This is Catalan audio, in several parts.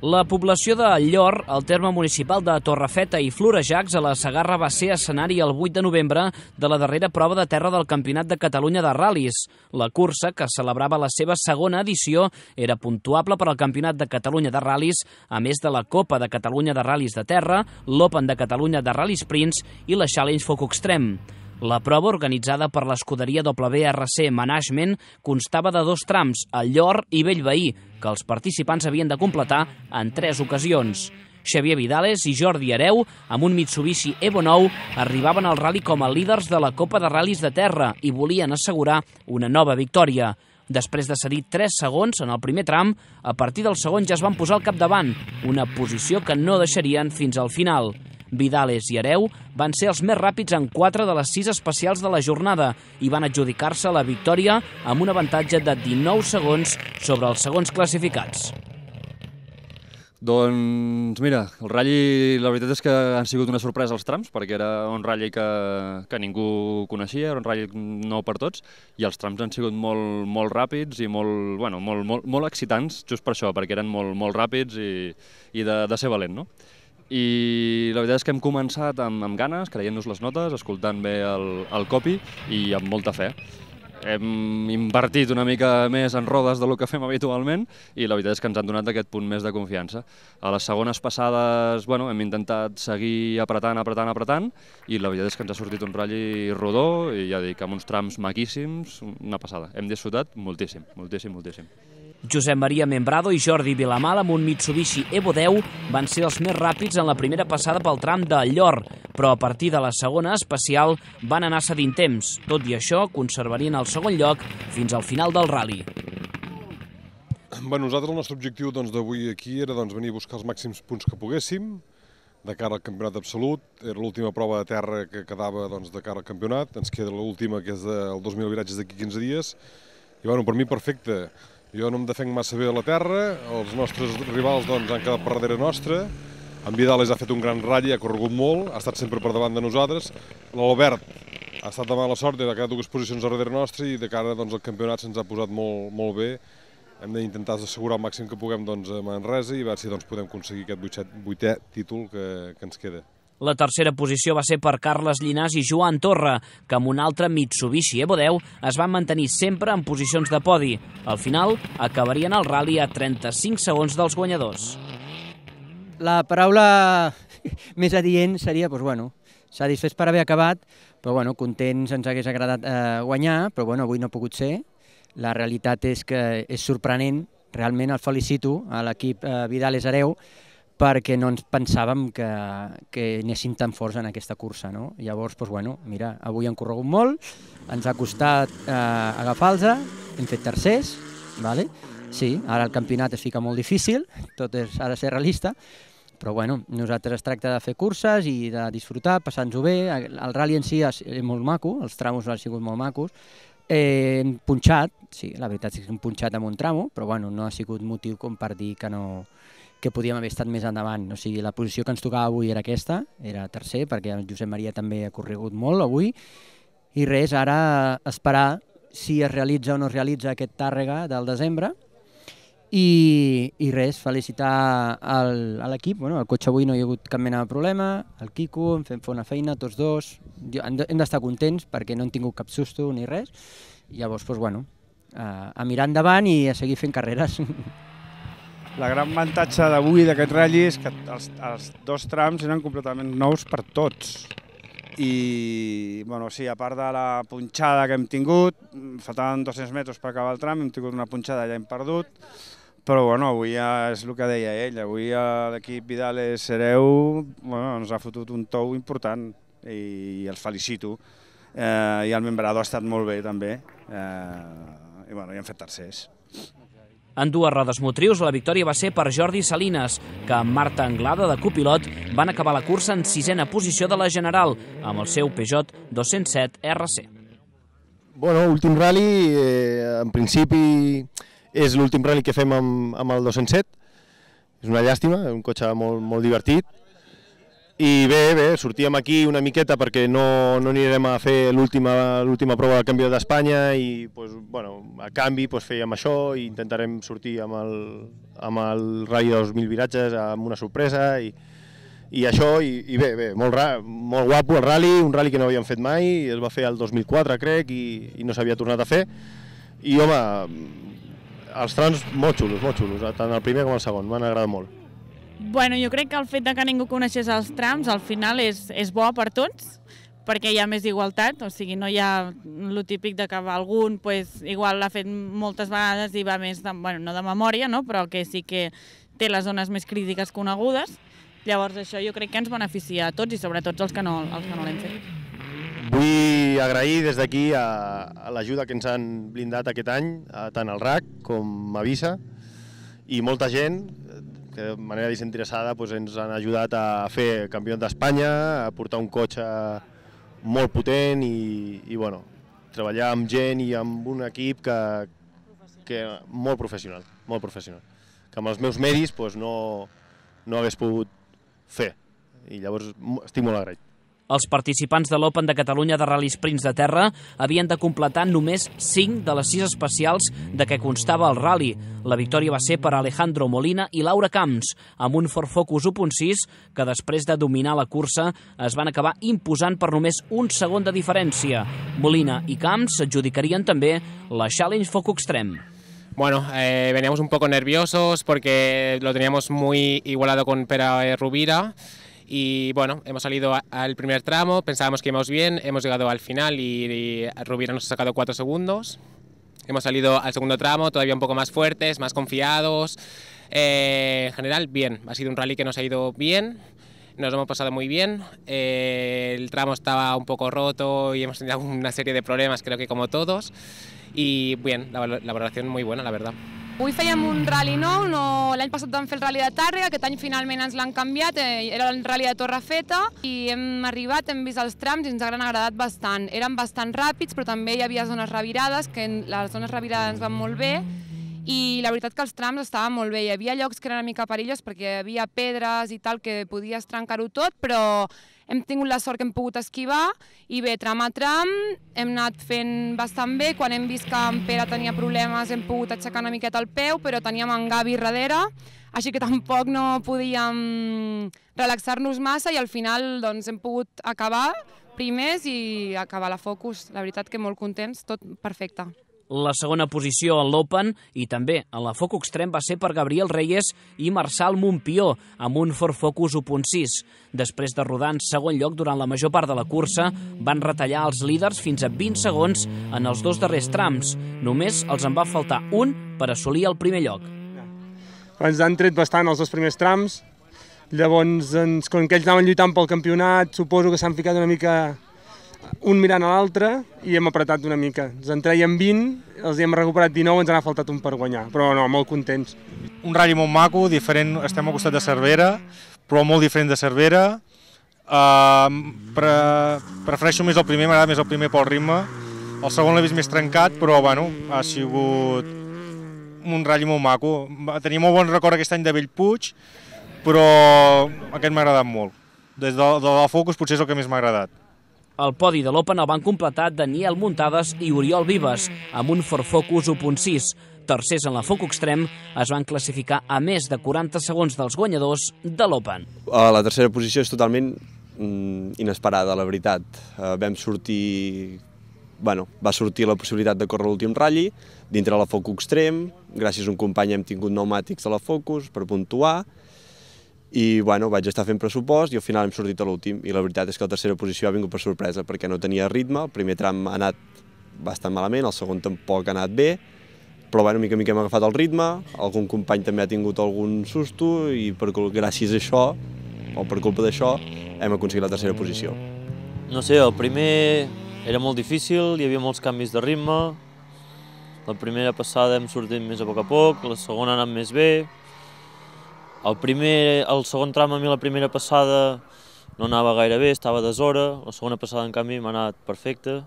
La població de Llor, al terme municipal de Torrefeta i Florejacs, a la Segarra, va ser escenari el 8 de novembre de la darrera prova de terra del Campionat de Catalunya de ral·lis. La cursa, que celebrava la seva segona edició, era puntuable per al Campionat de Catalunya de ral·lis, a més de la Copa de Catalunya de ral·lis de terra, l'Open de Catalunya de ral·lis sprints i la Challenge Foc Extrem. La prova, organitzada per l'escuderia WRC Management, constava de 2 trams, a Llor i Bellveí, que els participants havien de completar en 3 ocasions. Xavier Vidales i Jordi Hereu, amb un Mitsubishi Evo 9, arribaven al ral·li com a líders de la Copa de Ral·lis de terra i volien assegurar una nova victòria. Després de cedir 3 segons en el primer tram, a partir del segon ja es van posar al capdavant, una posició que no deixarien fins al final. Vidales i Hereu van ser els més ràpids en 4 de les 6 especials de la jornada i van adjudicar-se la victòria amb un avantatge de 19 segons sobre els segons classificats. Doncs mira, el ral·li la veritat és que han sigut una sorpresa els trams, perquè era un ral·li que ningú coneixia, era un ral·li nou per tots, i els trams han sigut molt ràpids i molt excitants, just per això, perquè eren molt ràpids i de ser valent, no? I la veritat és que hem començat amb ganes, creient-nos les notes, escoltant bé el copy i amb molta fe. Hem invertit una mica més en rodes del que fem habitualment i la veritat és que ens han donat aquest punt més de confiança. A les segones passades hem intentat seguir apretant i la veritat és que ens ha sortit un ral·li rodó i ja dic, amb uns trams maquíssims, una passada. Hem disfrutat moltíssim. Josep Maria Membrado i Jordi Vilamal amb un Mitsubishi Evo 10 van ser els més ràpids en la primera passada pel tram de Llor, però a partir de la segona especial van anar cedint temps. Tot i això, conservarien el segon lloc fins al final del ral·li. Nosaltres el nostre objectiu d'avui aquí era venir a buscar els màxims punts que poguéssim de cara al campionat absolut. Era l'última prova de terra que quedava de cara al campionat. Ens queda l'última, que és el 2000 viratges d'aquí 15 dies. I per mi perfecte. Jo no em defenc massa bé a la terra, els nostres rivals han quedat per darrere nostra, en Vidales ha fet un gran ral·li, ha corregut molt, ha estat sempre per davant de nosaltres, l'Albert ha estat de mala sort, ha quedat 2 posicions darrere nostra i de cara al campionat se'ns ha posat molt bé. Hem d'intentar assegurar el màxim que puguem a Manresa i a veure si podem aconseguir aquest 8è títol que ens queda. La tercera posició va ser per Carles Llinàs i Joan Torra, que amb un altre Mitsubishi Evo 10 es van mantenir sempre en posicions de podi. Al final, acabarien el ral·li a 35 segons dels guanyadors. La paraula més adient seria, satisfets per haver acabat, però contents, ens hagués agradat guanyar, però avui no ha pogut ser. La realitat és que és sorprenent, realment el felicito a l'equip Vidales Hereu, perquè no ens pensàvem que anéssim tan forts en aquesta cursa. Llavors, mira, avui han corregut molt, ens ha costat agafar-los, hem fet tercers, sí, ara el campionat es fica molt difícil, tot ha de ser realista, però nosaltres es tracta de fer curses i de disfrutar, passar-nos-ho bé, el ral·li en si és molt maco, els tramos han sigut molt macos, hem punxat, sí, la veritat és que hem punxat amb un tramo, però no ha sigut motiu com per dir que podíem haver estat més endavant. O sigui, la posició que ens tocava avui era aquesta, era tercer, perquè el Josep Maria també ha corregut molt avui, i res, ara esperar si es realitza o no es realitza aquest Tàrrega del desembre, i res, felicitar l'equip, el cotxe avui no hi ha hagut cap mena de problema, el Quico, hem fet una feina, tots dos, hem d'estar contents perquè no hem tingut cap susto ni res, i llavors, a mirar endavant i a seguir fent carreres. La gran avantatge d'avui d'aquest ral·li és que els 2 trams eren completament nous per tots. I, sí, a part de la punxada que hem tingut, faltaven 200 metres per acabar el tram, hem tingut una punxada i ja hem perdut, però avui és el que deia ell, avui l'equip Vidales Hereu ens ha fotut un tou important i els felicito. I el Membrado ha estat molt bé també, i hem fet tercers. En 2 rodes motrius, la victòria va ser per Jordi Salines, que amb Marta Anglada de copilot van acabar la cursa en 6a posició de la general, amb el seu Peugeot 207 RC. Últim ral·li, en principi és l'últim ral·li que fem amb el 207, és una llàstima, és un cotxe molt divertit, I bé, sortíem aquí una miqueta perquè no anirem a fer l'última prova del Campionat d'Espanya i a canvi fèiem això i intentarem sortir amb el Rally de 2.000 viratges amb una sorpresa i això, i bé, molt guapo el rally, un rally que no havíem fet mai, es va fer el 2004 crec i no s'havia tornat a fer i home, els trams molt xulos, tant el primer com el segon, m'han agradat molt. Bueno, jo crec que el fet que ningú coneixés els trams al final és bo per tots, perquè hi ha més igualtat, o sigui, no hi ha el típic de que algun igual l'ha fet moltes vegades i va més, no de memòria, però que sí que té les zones més crítiques conegudes. Llavors això jo crec que ens beneficia a tots i sobretot els que no l'hem fet. Vull agrair des d'aquí a l'ajuda que ens han blindat aquest any, tant el RAC com Avisa, i molta gent que de manera desinteressada ens han ajudat a fer Campionat d'Espanya, a portar un cotxe molt potent i treballar amb gent i amb un equip que molt professional, que amb els meus medis no hagués pogut fer i llavors estic molt agraït. Els participants de l'Open de Catalunya de Rally Sprints de terra havien de completar només 5 de les 6 especials de què constava el rally. La victòria va ser per Alejandro Molina i Laura Camps, amb un Ford Focus 1.6 que després de dominar la cursa es van acabar imposant per només un segon de diferència. Molina i Camps s'adjudicarien també la Challenge Focus Extreme. Bueno, veníamos un poco nerviosos porque lo teníamos muy igualado con Pere Rovira. Y bueno, hemos salido al primer tramo, pensábamos que íbamos bien, hemos llegado al final y Rovira nos ha sacado 4 segundos. Hemos salido al segundo tramo todavía un poco más fuertes, más confiados. En general, bien, ha sido un rally que nos ha ido bien, nos hemos pasado muy bien. El tramo estaba un poco roto y hemos tenido una serie de problemas, creo que como todos. Y bien, la valoración muy buena, la verdad. Avui fèiem un rally nou, l'any passat vam fer el rally de Tàrrega, aquest any finalment ens l'han canviat, era el rally de Torrefeta i hem arribat, hem vist els trams i ens han agradat bastant. Eren bastant ràpids, però també hi havia zones revirades, que les zones revirades ens van molt bé i la veritat que els trams estaven molt bé. Hi havia llocs que eren una mica perillos perquè hi havia pedres i tal que podies trencar-ho tot, però hem tingut la sort que hem pogut esquivar i bé, tram a tram hem anat fent bastant bé. Quan hem vist que en Pere tenia problemes hem pogut aixecar una miqueta el peu, però teníem en Gavi darrere, així que tampoc no podíem relaxar-nos massa i al final hem pogut acabar primers i acabar la Focus. La veritat que molt contents, tot perfecte. La segona posició en l'Open i també en la Focus Extreme va ser per Gabriel Reyes i Marçal Montpió amb un Ford Focus 1.6. Després de rodar en segon lloc durant la major part de la cursa, van retallar els líders fins a 20 segons en els 2 darrers trams. Només els en va faltar un per assolir el primer lloc. Ens han tret bastant els 2 primers trams, llavors com que ells anaven lluitant pel campionat, suposo que s'han ficat una mica un mirant a l'altre i hem apretat una mica. Ens en traiem 20, els hem recuperat 19, ens n'ha faltat un per guanyar, però no, molt contents. Un rally molt maco, diferent, estem al costat de Cervera, però molt diferent de Cervera. Prefereixo més el primer, m'agrada més el primer pel ritme. El segon l'he vist més trencat, però bueno, ha sigut un rally molt maco. Tenia molt bon record aquest any de Bellpuig, però aquest m'ha agradat molt. Des de la Focus potser és el que més m'ha agradat. El podi de l'Open el van completar Daniel Muntades i Oriol Vives, amb un Ford Focus 1.6. Tercers en la Focus Extreme es van classificar a més de 40 segons dels guanyadors de l'Open. La tercera posició és totalment inesperada, la veritat. Vam sortir... va sortir la possibilitat de córrer l'últim ratll dintre la Focus Extreme. Gràcies a un company hem tingut pneumàtics a la Focus per puntuar. I vaig estar fent pressupost i al final hem sortit a l'últim. I la veritat és que la tercera posició ha vingut per sorpresa perquè no tenia ritme. El primer tram ha anat bastant malament, el segon tampoc ha anat bé, però mica en mica hem agafat el ritme, algun company també ha tingut algun susto i gràcies a això, o per culpa d'això, hem aconseguit la tercera posició. No sé, el primer era molt difícil, hi havia molts canvis de ritme. La primera passada hem sortit més a poc, la segona ha anat més bé. El segon tram a mi la primera passada no anava gaire bé, estava a deshora, la segona passada en canvi m'ha anat perfecte.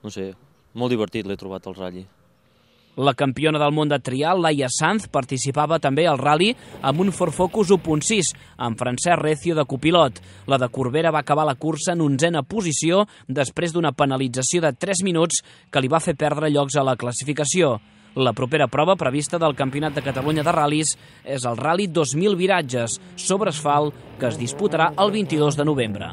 No sé, molt divertit l'he trobat el ratll. La campiona del món de trial, Laia Sanz, participava també al rally amb un Ford Focus 1.6, amb Francesc Recio de copilot. La de Corbera va acabar la cursa en 11a posició després d'una penalització de 3 minuts que li va fer perdre llocs a la classificació. La propera prova prevista del Campionat de Catalunya de ral·lis és el Rally 2000 Viratges sobre asfalt, que es disputarà el 22 de novembre.